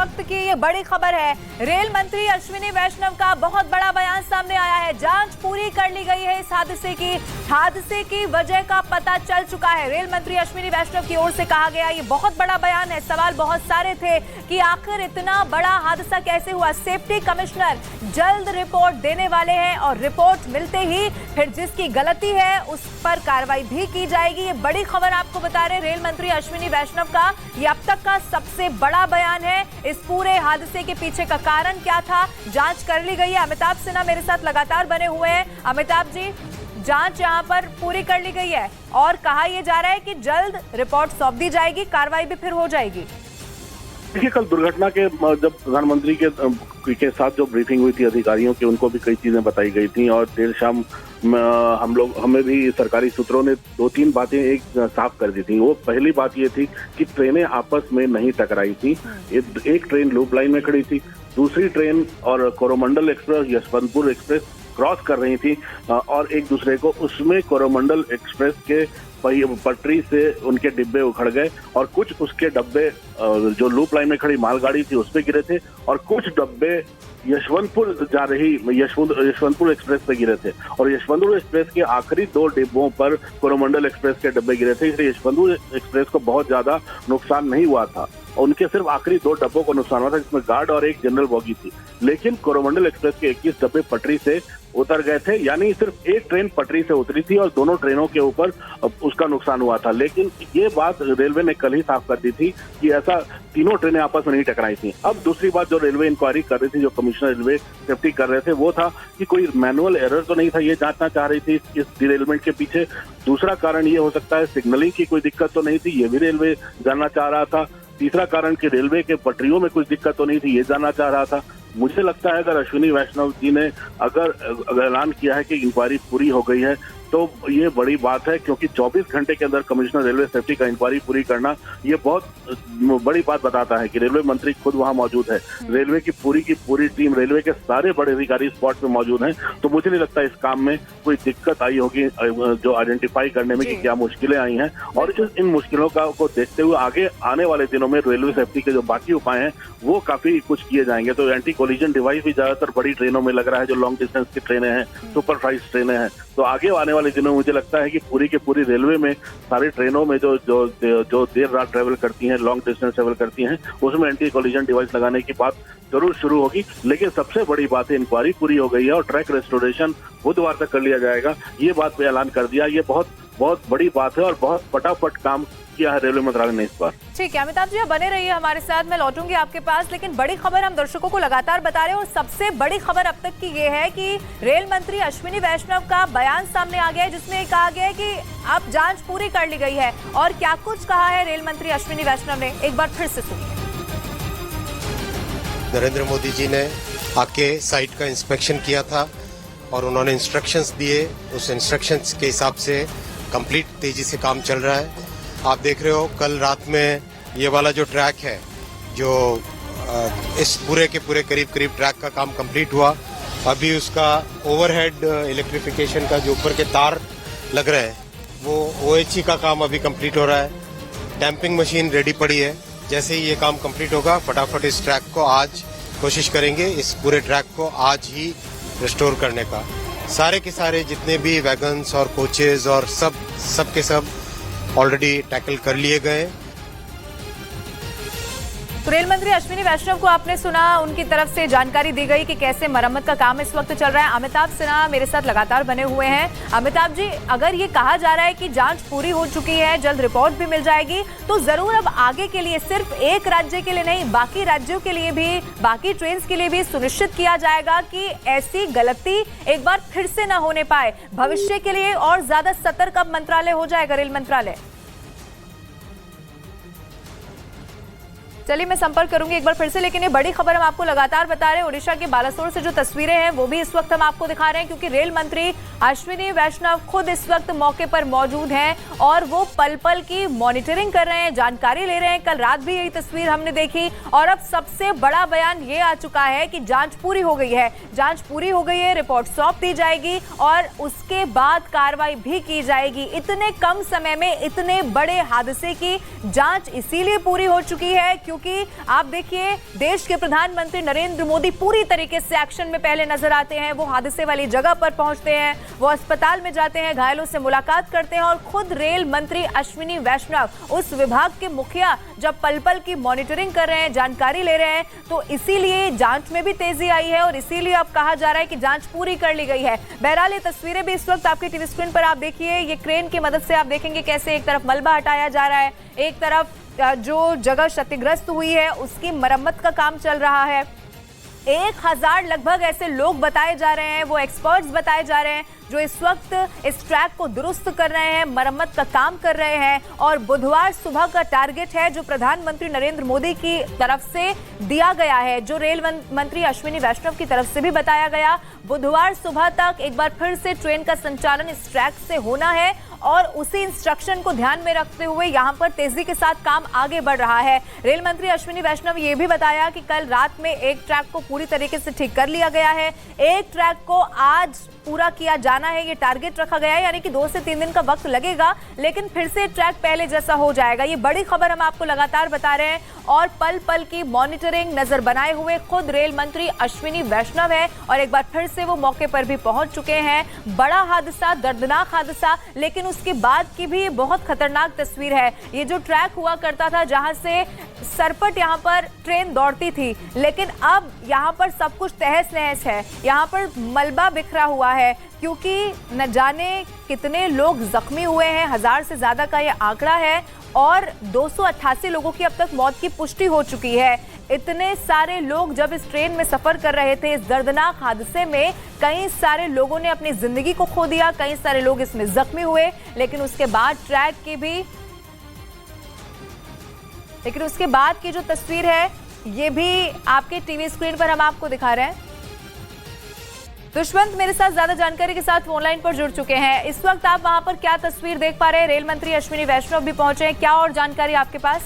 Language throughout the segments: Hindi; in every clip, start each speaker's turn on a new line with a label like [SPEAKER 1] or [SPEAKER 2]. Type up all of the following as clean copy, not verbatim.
[SPEAKER 1] वक्त की ये बड़ी खबर है। रेल मंत्री अश्विनी वैष्णव का बहुत बड़ा बयान सामने आया है। जांच पूरी कर ली गई है इस हादसे की वजह का पता चल चुका है। रेल मंत्री अश्विनी वैष्णव की ओर से कहा गया ये बहुत बड़ा बयान है। सवाल बहुत सारे थे कि आखिर इतना बड़ा हादसा कैसे हुआ। सेफ्टी कमिश्नर जल्द रिपोर्ट देने वाले हैं और रिपोर्ट मिलते ही फिर जिसकी गलती है उस पर कार्रवाई भी की जाएगी। ये बड़ी खबर आपको बता रहे रेल मंत्री अश्विनी वैष्णव का ये अब तक का सबसे बड़ा बयान है। इस पूरे हादसे के पीछे का कारण क्या था, जांच कर ली गई है। अमिताभ सिन्हा मेरे साथ लगातार बने हुए हैं। अमिताभ जी, जांच यहां पर पूरी कर ली गई है और कहा यह जा रहा है कि जल्द रिपोर्ट सौंप दी जाएगी, कार्रवाई भी फिर हो जाएगी।
[SPEAKER 2] देखिए, कल दुर्घटना के जब प्रधानमंत्री के साथ जो ब्रीफिंग हुई थी अधिकारियों की, उनको भी कई चीजें बताई गई थी और देर शाम हमें भी सरकारी सूत्रों ने 2-3 बातें एक साफ कर दी थी। वो पहली बात ये थी कि ट्रेनें आपस में नहीं टकराई थी। एक ट्रेन लूप लाइन में खड़ी थी, दूसरी ट्रेन और Coromandel Express, Yesvantpur Express cross कर रही थी और एक दूसरे को, उसमें कोरोमंडल एक्सप्रेस के पटरी से उनके डिब्बे उखड़ गए और कुछ उसके डब्बे जो लूप लाइन में खड़ी मालगाड़ी थी उस पे गिरे थे और कुछ डब्बे यशवंतपुर जा रही यशवंतपुर एक्सप्रेस पे गिरे थे और यशवंतपुर एक्सप्रेस के आखिरी 2 डिब्बों पर कोरोमंडल एक्सप्रेस के डब्बे गिरे थे। इसलिए यशवंतपुर एक्सप्रेस को बहुत ज्यादा नुकसान नहीं हुआ था। उनके सिर्फ आखिरी 2 डब्बों को नुकसान हुआ था, जिसमें गार्ड और एक जनरल बोगी थी। लेकिन कोरोमंडल एक्सप्रेस के 21 डब्बे पटरी से उतर गए थे, यानी सिर्फ एक ट्रेन पटरी से उतरी थी और दोनों ट्रेनों के ऊपर उसका नुकसान हुआ था। लेकिन ये बात रेलवे ने कल ही साफ कर दी थी कि ऐसा तीनों ट्रेनें आपस में नहीं टकराई थी। अब दूसरी बात जो रेलवे इंक्वायरी कर रही थी, जो कमिश्नर रेलवे सेफ्टी कर रहे थे, वो था कि कोई मैनुअल एरर तो नहीं था, ये जांचना चाह रही थी इस डिरेलमेंट के पीछे। दूसरा कारण ये हो सकता है सिग्नलिंग की कोई दिक्कत तो नहीं थी, ये भी रेलवे जानना चाह रहा था। तीसरा कारण कि रेलवे के पटरियों में कुछ दिक्कत तो नहीं थी, ये जानना चाह रहा था। मुझे लगता है अगर अश्विनी वैष्णव जी ने अगर ऐलान किया है कि इंक्वायरी पूरी हो गई है तो ये बड़ी बात है, क्योंकि 24 घंटे के अंदर कमिश्नर रेलवे सेफ्टी का इंक्वायरी पूरी करना ये बहुत बड़ी बात बताता है कि रेलवे मंत्री खुद वहां मौजूद है, रेलवे की पूरी टीम, रेलवे के सारे बड़े अधिकारी स्पॉट पे मौजूद हैं। तो मुझे नहीं लगता इस काम में कोई दिक्कत आई होगी जो आइडेंटिफाई करने में कि क्या मुश्किलें आई हैं। और इन मुश्किलों को देखते हुए आगे आने वाले दिनों में रेलवे सेफ्टी के जो बाकी उपाय हैं वो काफी कुछ किए जाएंगे। तो एंटी कोलिजन डिवाइस भी ज्यादातर बड़ी ट्रेनों में लग रहा है, जो लॉन्ग डिस्टेंस की ट्रेनें हैं, सुपरफास्ट ट्रेनें हैं। तो आगे आने वाले दिनों में मुझे लगता है कि पूरी के पूरी रेलवे में सारी ट्रेनों में जो देर रात ट्रेवल करती हैं, लॉन्ग डिस्टेंस ट्रेवल करती हैं, उसमें एंटी कोलिजन डिवाइस लगाने की बात जरूर शुरू होगी। लेकिन सबसे बड़ी बात है इंक्वायरी पूरी हो गई है और ट्रैक रेस्टोरेशन बुधवार तक कर लिया जाएगा, ये बात पे ऐलान कर दिया। ये बहुत बड़ी बात है और बहुत फटाफट काम किया है रेलवे मंत्रालय ने इस बार।
[SPEAKER 1] ठीक है अमिताभ जी, आप बने रहिए हमारे साथ, मैं लौटूंगी आपके पास। लेकिन बड़ी खबर हम दर्शकों को लगातार बता रहे हैं और सबसे बड़ी खबर अब तक की ये है कि रेल मंत्री अश्विनी वैष्णव का बयान सामने आ गया है, जिसमें कहा गया है कि अब जांच पूरी कर ली गई है। और क्या कुछ कहा है रेल मंत्री अश्विनी वैष्णव ने, एक बार फिर से सुनिए।
[SPEAKER 3] नरेंद्र मोदी जी ने आके साइट का इंस्पेक्शन किया था और उन्होंने इंस्ट्रक्शंस दिए, उस इंस्ट्रक्शंस के हिसाब से कंप्लीट तेजी से काम चल रहा है। आप देख रहे हो कल रात में ये वाला जो ट्रैक है, जो इस पूरे के पूरे करीब ट्रैक का काम कंप्लीट हुआ। अभी उसका ओवरहेड इलेक्ट्रिफिकेशन का जो ऊपर के तार लग रहे हैं वो OHE का काम अभी कंप्लीट हो रहा है। डैम्पिंग मशीन रेडी पड़ी है। जैसे ही ये काम कंप्लीट होगा फटाफट इस ट्रैक को आज कोशिश करेंगे, इस पूरे ट्रैक को आज ही रिस्टोर करने का। सारे के सारे जितने भी वैगन्स और कोचेज और सब के सब ऑलरेडी टैकल कर लिए गए।
[SPEAKER 1] तो रेल मंत्री अश्विनी वैष्णव को आपने सुना, उनकी तरफ से जानकारी दी गई कि कैसे मरम्मत का काम इस वक्त चल रहा है। अमिताभ सिन्हा मेरे साथ लगातार बने हुए हैं। अमिताभ जी, अगर ये कहा जा रहा है कि जांच पूरी हो चुकी है, जल्द रिपोर्ट भी मिल जाएगी, तो जरूर अब आगे के लिए सिर्फ एक राज्य के लिए नहीं, बाकी राज्यों के लिए भी, बाकी ट्रेन के लिए भी सुनिश्चित किया जाएगा कि ऐसी गलती एक बार फिर से न होने पाए। भविष्य के लिए और ज्यादा सतर्क अब मंत्रालय हो जाएगा, रेल मंत्रालय। चलिए मैं संपर्क करूंगी एक बार फिर से, लेकिन ये बड़ी खबर हम आपको लगातार बता रहे हैं। ओडिशा के बालासोर से जो तस्वीरें हैं वो भी इस वक्त हम आपको दिखा रहे हैं, क्योंकि रेल मंत्री अश्विनी वैष्णव खुद इस वक्त मौके पर मौजूद हैं और वो पल पल की मॉनिटरिंग कर रहे हैं, जानकारी ले रहे हैं। कल रात भी यही तस्वीर हमने देखी और अब सबसे बड़ा बयान ये आ चुका है कि जांच पूरी हो गई है, जांच पूरी हो गई है, रिपोर्ट सौंप दी जाएगी और उसके बाद कार्रवाई भी की जाएगी। इतने कम समय में इतने बड़े हादसे की जांच इसीलिए पूरी हो चुकी है क्योंकि क्योंकि आप देखिए देश के प्रधानमंत्री नरेंद्र मोदी पूरी तरीके से एक्शन में पहले नजर आते हैं। वो हादसे वाली जगह पर पहुंचते हैं, वो अस्पताल में जाते हैं, घायलों से मुलाकात करते हैं और खुद रेल मंत्री अश्विनी वैष्णव उस विभाग के मुखिया जब पल पल की मॉनिटरिंग कर रहे हैं, जानकारी ले रहे हैं, तो इसीलिए जांच में भी तेजी आई है और इसीलिए अब कहा जा रहा है कि जांच पूरी कर ली गई है। बहरहाल ये तस्वीरें भी इस वक्त आपकी टीवी स्क्रीन पर आप देखिए, ये क्रेन की मदद से आप देखेंगे कैसे एक तरफ मलबा हटाया जा रहा है, एक तरफ जो जगह क्षतिग्रस्त हुई है उसकी मरम्मत का काम चल रहा है। 1000 लगभग ऐसे लोग बताए जा रहे हैं, वो एक्सपर्ट्स बताए जा रहे हैं जो इस वक्त इस ट्रैक को दुरुस्त कर रहे हैं, मरम्मत का काम कर रहे हैं। और बुधवार सुबह का टारगेट है जो प्रधानमंत्री नरेंद्र मोदी की तरफ से दिया गया है, जो रेल मंत्री अश्विनी वैष्णव की तरफ से भी बताया गया, बुधवार सुबह तक एक बार फिर से ट्रेन का संचालन इस ट्रैक से होना है और उसी इंस्ट्रक्शन को ध्यान में रखते हुए यहां पर तेजी के साथ काम आगे बढ़ रहा है। रेल मंत्री अश्विनी वैष्णव ये भी बताया कि कल रात में एक ट्रैक को पूरी तरीके से ठीक कर लिया गया है, एक ट्रैक को आज पूरा किया जाना है, ये टारगेट रखा गया है, यानी कि 2 से 3 दिन का वक्त लगेगा, लेकिन फिर से ट्रैक पहले जैसा हो जाएगा। ये बड़ी खबर हम आपको लगातार बता रहे हैं और पल पल की मॉनिटरिंग नजर बनाए हुए खुद रेल मंत्री अश्विनी वैष्णव है और एक बार फिर से वो मौके पर भी पहुंच चुके हैं। बड़ा हादसा, दर्दनाक हादसा, लेकिन उसके बाद की भी बहुत खतरनाक तस्वीर है। ये जो ट्रैक हुआ करता था जहां से सरपट यहां पर ट्रेन दौड़ती थी, लेकिन अब यहां पर सब कुछ तहस नहस है, यहां पर मलबा बिखरा हुआ है क्योंकि न जाने कितने लोग जख्मी हुए हैं, 1000 से ज्यादा का ये आंकड़ा है और 288 लोगों की अब तक मौत की पुष्टि हो चुकी है। इतने सारे लोग जब इस ट्रेन में सफर कर रहे थे, इस दर्दनाक हादसे में कई सारे लोगों ने अपनी जिंदगी को खो दिया, कई सारे लोग इसमें जख्मी हुए, लेकिन उसके बाद की जो तस्वीर है ये भी आपके टीवी स्क्रीन पर हम आपको दिखा रहे हैं। दुष्यंत मेरे साथ ज्यादा जानकारी के साथ ऑनलाइन पर जुड़ चुके हैं। इस वक्त आप वहां पर क्या तस्वीर देख पा रहे हैं? रेल मंत्री अश्विनी वैष्णव भी पहुंचे हैं, क्या और जानकारी आपके पास?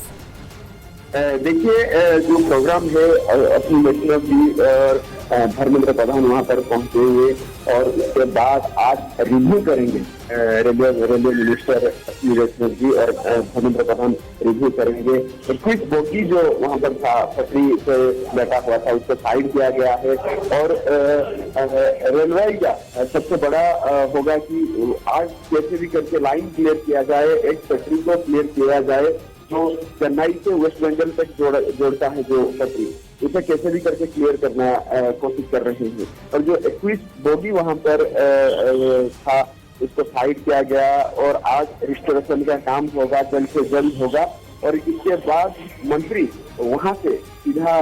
[SPEAKER 4] देखिए, जो प्रोग्राम है अश्विनी वैष्णव जी और धर्मेंद्र प्रधान वहाँ पर पहुंचेंगे और उसके बाद आज रिव्यू करेंगे। रेलवे मिनिस्टर अश्विनी वैष्णव जी और धर्मेंद्र प्रधान रिव्यू करेंगे। 21 बोगी जो वहाँ पर था, पटरी से बैठा हुआ था, उसको साइड किया गया है और रेलवे का सबसे बड़ा होगा कि आज कैसे भी करके लाइन क्लियर किया जाए, एक पटरी को क्लियर किया जाए जो चेन्नई से वेस्ट बंगाल तक जोड़ता है, जो पटरी, उसे कैसे भी करके क्लियर करना कोशिश कर रहे हैं। और जो 21 बोगी वहां पर था उसको साइड किया गया और आज रिस्टोरेशन का काम होगा, जल्द से जल्द होगा। और इसके बाद मंत्री वहां से सीधा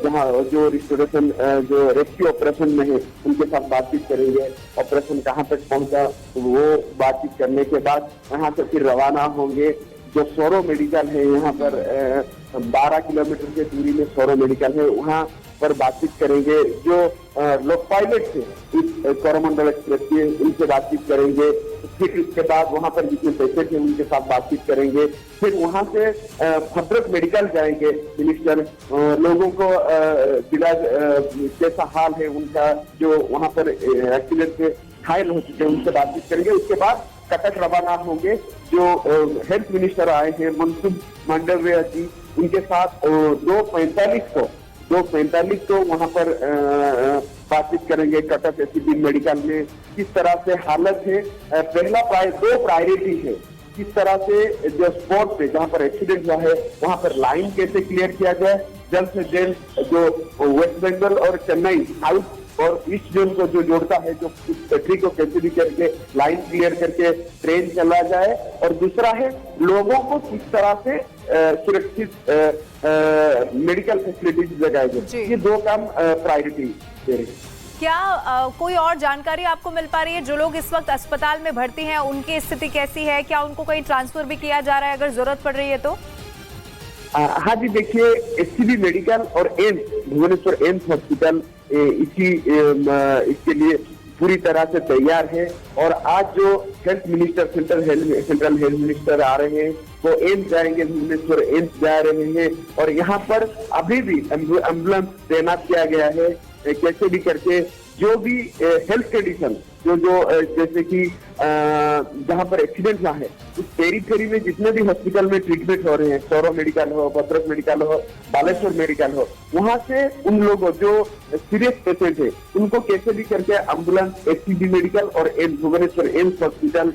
[SPEAKER 4] जहां जो रिस्टोरेशन जो रेस्क्यू ऑपरेशन में है उनके साथ बातचीत करेंगे, ऑपरेशन कहाँ तक पहुंचा वो बातचीत करने के बाद वहां से फिर रवाना होंगे। जो सौरो मेडिकल है यहाँ पर 12 किलोमीटर की दूरी में सौरो मेडिकल है, वहाँ पर बातचीत करेंगे। जो लोग पायलट थे इस कोरोमंडल एक्सप्रेस के, उनसे बातचीत करेंगे। फिर उसके बाद वहाँ पर जितने पेशेंट हैं उनके साथ बातचीत करेंगे। फिर वहाँ से भद्रक मेडिकल जाएंगे मिनिस्टर, लोगों को इलाज कैसा हाल है उनका, जो वहाँ पर एक्सीडेंट से घायल हो चुके हैं उनसे बातचीत करेंगे। उसके बाद कटक रवाना होंगे। जो हेल्थ मिनिस्टर आए हैं मनसुख मांडविया जी, उनके साथ 2:45 को वहां पर बातचीत करेंगे। कटक एससीबी मेडिकल में किस तरह से हालत है, पहला 2 प्रायोरिटी है, किस तरह से जो स्पॉट पे जहां पर एक्सीडेंट हुआ है वहां पर लाइन कैसे क्लियर किया जाए, जल्द से जल्द जो वेस्ट बंगाल और चेन्नई साउथ और ईस्ट जोन को जो जोड़ता है, जो पटरी को कैसे भी करके लाइन क्लियर करके ट्रेन चला जाए। और दूसरा है लोगों को किस तरह से सुरक्षित मेडिकल फैसिलिटीज लगाए जाए। ये 2 काम प्रायोरिटी दे रही है।
[SPEAKER 1] क्या कोई और जानकारी आपको मिल पा रही है? जो लोग इस वक्त अस्पताल में भर्ती हैं उनकी स्थिति कैसी है? क्या उनको कहीं ट्रांसफर भी किया जा रहा है अगर जरूरत पड़ रही है तो?
[SPEAKER 4] हाँ जी, देखिए एससीबी मेडिकल और एम्स, भुवनेश्वर एम्स हॉस्पिटल इसके लिए पूरी तरह से तैयार है। और आज जो health minister central health minister आ रहे हैं वो एम्स जाएंगे, भुवनेश्वर एम्स जा रहे हैं और यहाँ पर अभी भी एम्बुलेंस तैनात किया गया है। कैसे भी करके जो भी हेल्थ कंडीशन जैसे कि जहाँ पर एक्सीडेंट हुआ है उस पेरीफेरी में जितने भी हॉस्पिटल में ट्रीटमेंट हो रहे हैं, सौरव मेडिकल हो, भद्रक मेडिकल हो, बालेश्वर मेडिकल हो, वहां से उन लोगों जो सीरियस पेशेंट है उनको कैसे भी करके एम्बुलेंस एचसीबी मेडिकल और भुवनेश्वर एम्स हॉस्पिटल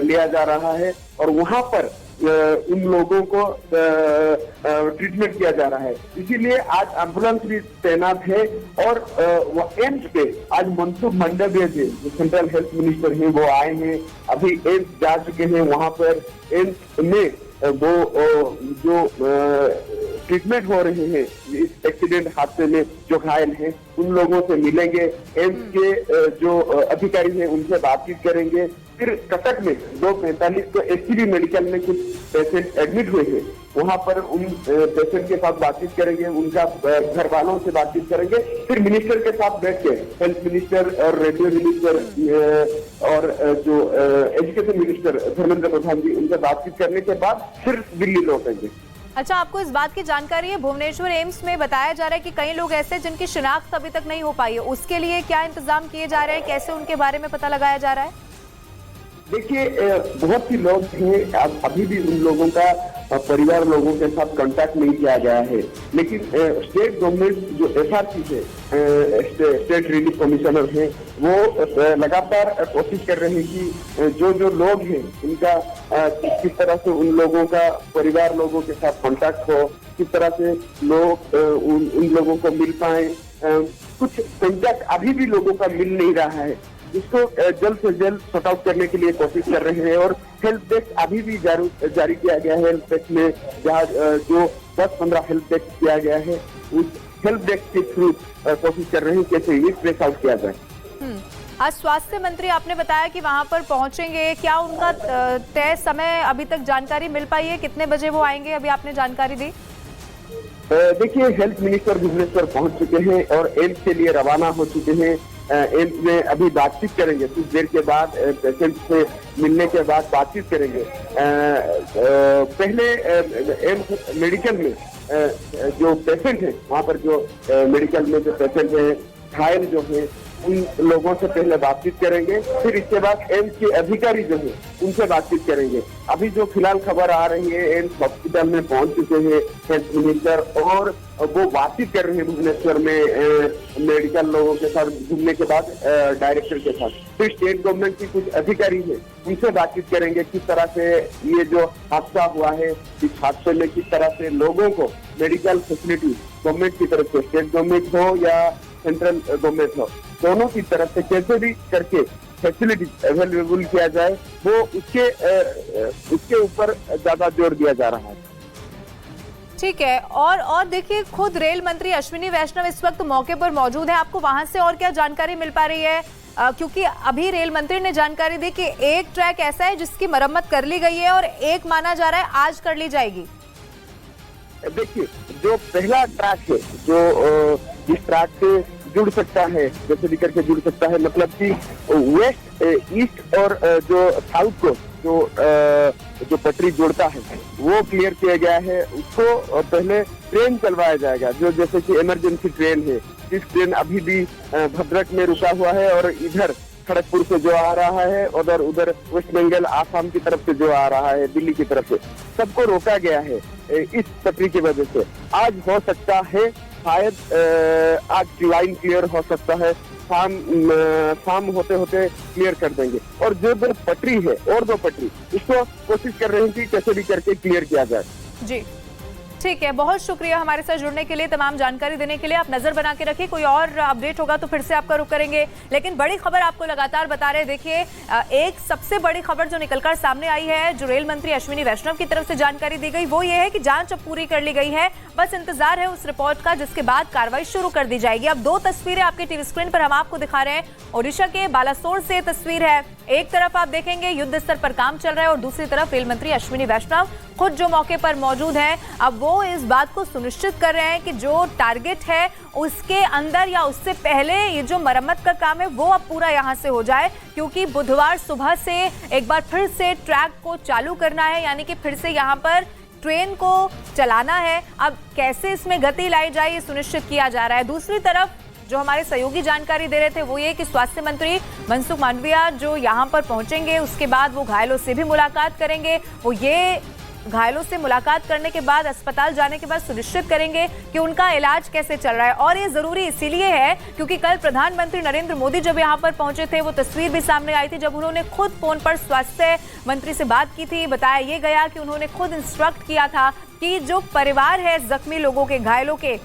[SPEAKER 4] लिया जा रहा है और वहां पर उन लोगों को ट्रीटमेंट किया जा रहा है। इसीलिए आज एम्बुलेंस भी तैनात है और एम्स पे आज मनसुख मंडाविया जी जो सेंट्रल हेल्थ मिनिस्टर हैं वो आए हैं, अभी एम्स जा चुके हैं। वहां पर एम्स में वो जो ट्रीटमेंट हो रहे हैं इस एक्सीडेंट हादसे में जो घायल हैं उन लोगों से मिलेंगे, एम्स के जो अधिकारी हैं उनसे बातचीत करेंगे। फिर कटक में 2:45 को एचसीबी मेडिकल में कुछ पेशेंट एडमिट हुए हैं, वहां पर उन पेशेंट के साथ बातचीत करेंगे, उनका घर वालों से बातचीत करेंगे। फिर मिनिस्टर के साथ बैठ के हेल्थ मिनिस्टर और रेडियो मिनिस्टर और जो एजुकेशन मिनिस्टर धर्मेंद्र प्रधान जी उनसे बातचीत करने के बाद फिर दिल्ली लौटेंगे।
[SPEAKER 1] अच्छा, आपको इस बात की जानकारी है भुवनेश्वर एम्स में बताया जा रहा है कि कई लोग ऐसे जिनकी शिनाख्त अभी तक नहीं हो पाई है, उसके लिए क्या इंतजाम किए जा रहे हैं, कैसे उनके बारे में पता लगाया जा रहा है?
[SPEAKER 4] देखिए, बहुत सी लोग हैं, अभी भी उन लोगों का परिवार लोगों के साथ कांटेक्ट नहीं किया गया है, लेकिन स्टेट गवर्नमेंट जो एसआरसी है, स्टेट रिलीफ कमिश्नर है, वो लगातार कोशिश कर रहे हैं कि जो लोग हैं उनका किस तरह से उन लोगों का परिवार लोगों के साथ कांटेक्ट हो, किस तरह से लोग उन लोगों को मिल पाए। कुछ कांटेक्ट अभी भी लोगों का मिल नहीं रहा है, इसको जल्द से जल्द सॉर्ट आउट करने के लिए कोशिश कर रहे हैं और हेल्प डेस्क अभी भी जारी किया गया है। हेल्प डेस्क में जहाँ जो 10-15 हेल्प डेस्क किया गया है उस हेल्प डेस्क के थ्रू कोशिश कर रहे हैं कैसे ये ट्रेस आउट किया जाए।
[SPEAKER 1] आज स्वास्थ्य मंत्री आपने बताया कि वहां पर पहुंचेंगे, क्या उनका तय समय अभी तक जानकारी मिल पाई है, कितने बजे वो आएंगे, अभी आपने जानकारी दी?
[SPEAKER 4] देखिए, हेल्थ मिनिस्टर भुवनेश्वर पहुंच चुके हैं और एम्स के लिए रवाना हो चुके हैं। एम्स में अभी बातचीत करेंगे, कुछ देर के बाद पेशेंट से मिलने के बाद बातचीत करेंगे। पहले एम्स मेडिकल में जो पेशेंट है वहां पर जो मेडिकल में जो पेशेंट है घायल जो है उन लोगों से पहले बातचीत करेंगे, फिर इसके बाद एम्स के अधिकारी जो है उनसे बातचीत करेंगे। अभी जो फिलहाल खबर आ रही है एम्स हॉस्पिटल में पहुंच चुके हैं हेल्थ मिनिस्टर और वो बातचीत कर रहे हैं भुवनेश्वर में मेडिकल लोगों के साथ, घूमने के बाद डायरेक्टर के साथ। फिर स्टेट गवर्नमेंट की कुछ अधिकारी है उनसे बातचीत करेंगे किस तरह से ये जो हादसा हुआ है इस हादसे में किस तरह से लोगों को मेडिकल फैसिलिटी गवर्नमेंट की तरफ से, स्टेट गवर्नमेंट हो या सेंट्रल गवर्नमेंट हो, दोनों की तरफ से कैसे भी करके फैसिलिटी अवेलेबल किया जाए वो उसके ऊपर ज्यादा जोर दिया जा रहा है।
[SPEAKER 1] ठीक है, और देखिए खुद रेल मंत्री अश्विनी वैष्णव इस वक्त मौके पर मौजूद है, आपको वहां से और क्या जानकारी मिल पा रही है? क्योंकि अभी रेल मंत्री ने जानकारी दी कि एक ट्रैक ऐसा है जिसकी मरम्मत कर ली गई है और एक माना जा रहा है आज कर ली जाएगी।
[SPEAKER 4] देखिए, जो पहला ट्रैक है जो जिस ट्रैक से जुड़ सकता है, जैसे भी करके जुड़ सकता है, मतलब कि वेस्ट ईस्ट और जो साउथ को जो पटरी जोड़ता है वो क्लियर किया गया है। उसको पहले ट्रेन चलवाया जाएगा, जो जैसे कि इमरजेंसी ट्रेन है, इस ट्रेन अभी भी भद्रक में रुका हुआ है और इधर खड़गपुर से जो आ रहा है उधर वेस्ट बंगाल आसाम की तरफ से जो आ रहा है दिल्ली की तरफ से, सबको रोका गया है इस पटरी की वजह से। आज हो सकता है शायद आज लाइन क्लियर हो सकता है, शाम होते होते क्लियर कर देंगे। और जो दो पटरी है और दो पटरी इसको कोशिश कर रहे हैं कि कैसे भी करके क्लियर किया जाए।
[SPEAKER 1] जी ठीक है, बहुत शुक्रिया हमारे साथ जुड़ने के लिए, तमाम जानकारी देने के लिए। आप नजर बना के रखिए, कोई और अपडेट होगा तो फिर से आपका रुख करेंगे। लेकिन बड़ी खबर आपको लगातार बता रहे, देखिए एक सबसे बड़ी खबर जो निकलकर सामने आई है, जो रेल मंत्री अश्विनी वैष्णव की तरफ से जानकारी दी गई, वो ये है कि जांच अब पूरी कर ली गई है, बस इंतजार है उस रिपोर्ट का जिसके बाद कार्रवाई शुरू कर दी जाएगी। अब दो तस्वीरें आपके टीवी स्क्रीन पर हम आपको दिखा रहे हैं। ओडिशा के बालासोर से तस्वीर है, एक तरफ आप देखेंगे युद्ध स्तर पर काम चल रहा है और दूसरी तरफ रेल मंत्री अश्विनी वैष्णव खुद जो मौके पर मौजूद हैं, अब वो इस बात को सुनिश्चित कर रहे हैं कि जो टारगेट है उसके अंदर या उससे पहले ये जो मरम्मत का काम है वो अब पूरा यहां से हो जाए, क्योंकि बुधवार सुबह से एक बार फिर से ट्रैक को चालू करना है, यानी कि फिर से यहां पर ट्रेन को चलाना है। अब कैसे इसमें गति लाई जाए ये सुनिश्चित किया जा रहा है। दूसरी तरफ जो हमारे सहयोगी जानकारी दे रहे थे वो ये कि स्वास्थ्य मंत्री मनसुख मांडविया जो यहाँ पर पहुंचेंगे, उसके बाद वो घायलों से भी मुलाकात करेंगे। वो ये घायलों से मुलाकात करने के बाद अस्पताल जाने के बाद सुनिश्चित करेंगे कि उनका इलाज कैसे चल रहा है। और ये जरूरी इसीलिए है क्योंकि कल प्रधानमंत्री नरेंद्र मोदी जब यहाँ पर पहुंचे थे, वो तस्वीर भी सामने आई थी जब उन्होंने खुद फोन पर स्वास्थ्य मंत्री से बात की थी। बताया ये गया कि उन्होंने खुद इंस्ट्रक्ट किया था कि जो परिवार है जख्मी लोगों के, घायलों के,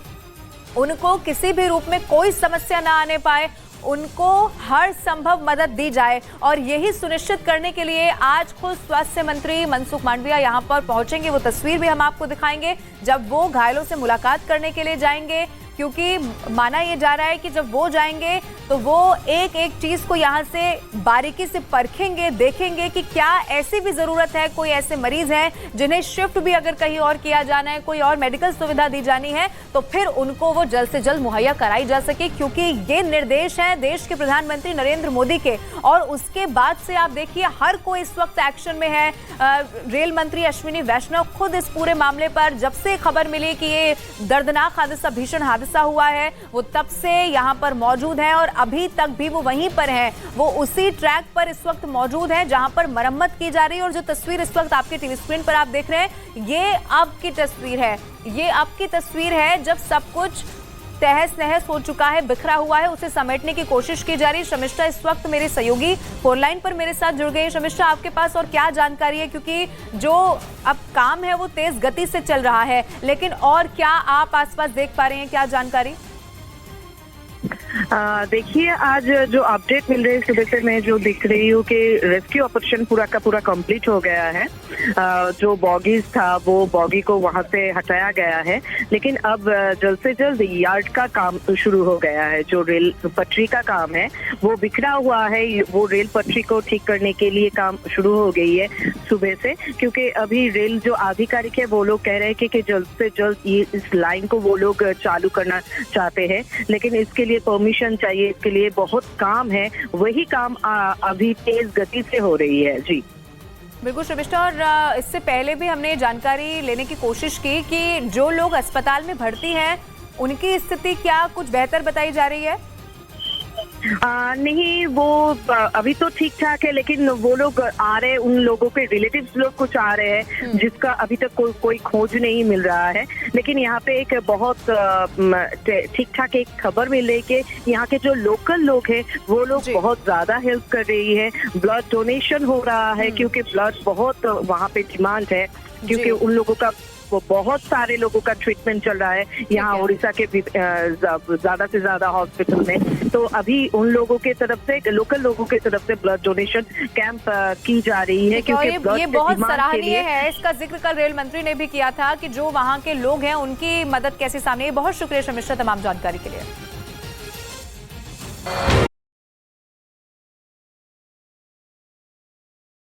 [SPEAKER 1] उनको किसी भी रूप में कोई समस्या ना आने पाए, उनको हर संभव मदद दी जाए। और यही सुनिश्चित करने के लिए आज खुद स्वास्थ्य मंत्री मनसुख मांडविया यहां पर पहुंचेंगे। वो तस्वीर भी हम आपको दिखाएंगे जब वो घायलों से मुलाकात करने के लिए जाएंगे, क्योंकि माना यह जा रहा है कि जब वो जाएंगे तो वो एक एक चीज को यहां से बारीकी से परखेंगे, देखेंगे कि क्या ऐसी भी जरूरत है, कोई ऐसे मरीज हैं जिन्हें शिफ्ट भी अगर कहीं और किया जाना है, कोई और मेडिकल सुविधा दी जानी है, तो फिर उनको वो जल्द से जल्द मुहैया कराई जा सके। क्योंकि ये निर्देश है देश के प्रधानमंत्री नरेंद्र मोदी के, और उसके बाद से आप देखिए हर कोई इस वक्त एक्शन में है। रेल मंत्री अश्विनी वैष्णव खुद इस पूरे मामले पर जब से खबर मिली कि ये दर्दनाक हादसा, भीषण हादसा हुआ है, वो तब से यहाँ पर मौजूद है और अभी तक भी वो वहीं पर हैं। वो उसी ट्रैक पर इस वक्त मौजूद हैं जहां पर मरम्मत की जा रही है। और जो तस्वीर इस वक्त आपके टीवी स्क्रीन पर आप देख रहे हैं, ये अब की तस्वीर है। ये अब की तस्वीर है जब सब कुछ तहस नहस हो चुका है, बिखरा हुआ है, उसे समेटने की कोशिश की जा रही है। शमिष्ठा इस वक्त मेरे सहयोगी फोन लाइन पर मेरे साथ जुड़ गए। शमिष्ठा, आपके पास और क्या जानकारी है, क्योंकि जो अब काम है वो तेज गति से चल रहा है, लेकिन और क्या आप आसपास देख पा रहे हैं, क्या जानकारी?
[SPEAKER 5] देखिए, आज जो अपडेट मिल रही है सुबह से मैं जो दिख रही हूँ कि रेस्क्यू ऑपरेशन पूरा का पूरा कंप्लीट हो गया है। जो बॉगीज था वो बॉगी को वहां से हटाया गया है, लेकिन अब जल्द से जल्द यार्ड का काम शुरू हो गया है। जो रेल पटरी का काम है वो बिखरा हुआ है, वो रेल पटरी को ठीक करने के लिए काम शुरू हो गई है सुबह से। क्योंकि अभी रेल जो आधिकारिक है वो लोग कह रहे हैं कि जल्द से जल्द ये इस लाइन को वो लोग चालू करना चाहते हैं, लेकिन इसके लिए परमिशन चाहिए, इसके लिए बहुत काम है। वही काम अभी तेज गति से हो रही है। जी
[SPEAKER 1] बिल्कुल शमिष्ठा, और इससे पहले भी हमने जानकारी लेने की कोशिश की कि जो लोग अस्पताल में भर्ती हैं उनकी स्थिति क्या कुछ बेहतर बताई जा रही है?
[SPEAKER 5] नहीं, वो अभी तो ठीक ठाक है, लेकिन वो लोग आ रहे हैं, उन लोगों के रिलेटिव्स लोग कुछ आ रहे हैं जिसका अभी तक कोई खोज नहीं मिल रहा है। लेकिन यहाँ पे एक बहुत ठीक ठाक एक खबर मिल रही है कि यहाँ के जो लोकल लोग हैं वो लोग बहुत ज्यादा हेल्प कर रही है। ब्लड डोनेशन हो रहा है क्योंकि ब्लड बहुत वहाँ पे डिमांड है, क्योंकि उन लोगों का वो बहुत सारे लोगों का ट्रीटमेंट चल रहा है यहाँ उड़ीसा के ज्यादा से ज्यादा हॉस्पिटल में। तो अभी उन लोगों के तरफ से, लोकल लोगों के तरफ से ब्लड डोनेशन कैंप की जा रही है, क्योंकि
[SPEAKER 1] ये बहुत सराहनीय है। इसका जिक्र कल रेल मंत्री ने भी किया था कि जो वहाँ के लोग हैं उनकी मदद कैसे सामने। बहुत शुक्रिया शमिष्ठा तमाम जानकारी के लिए।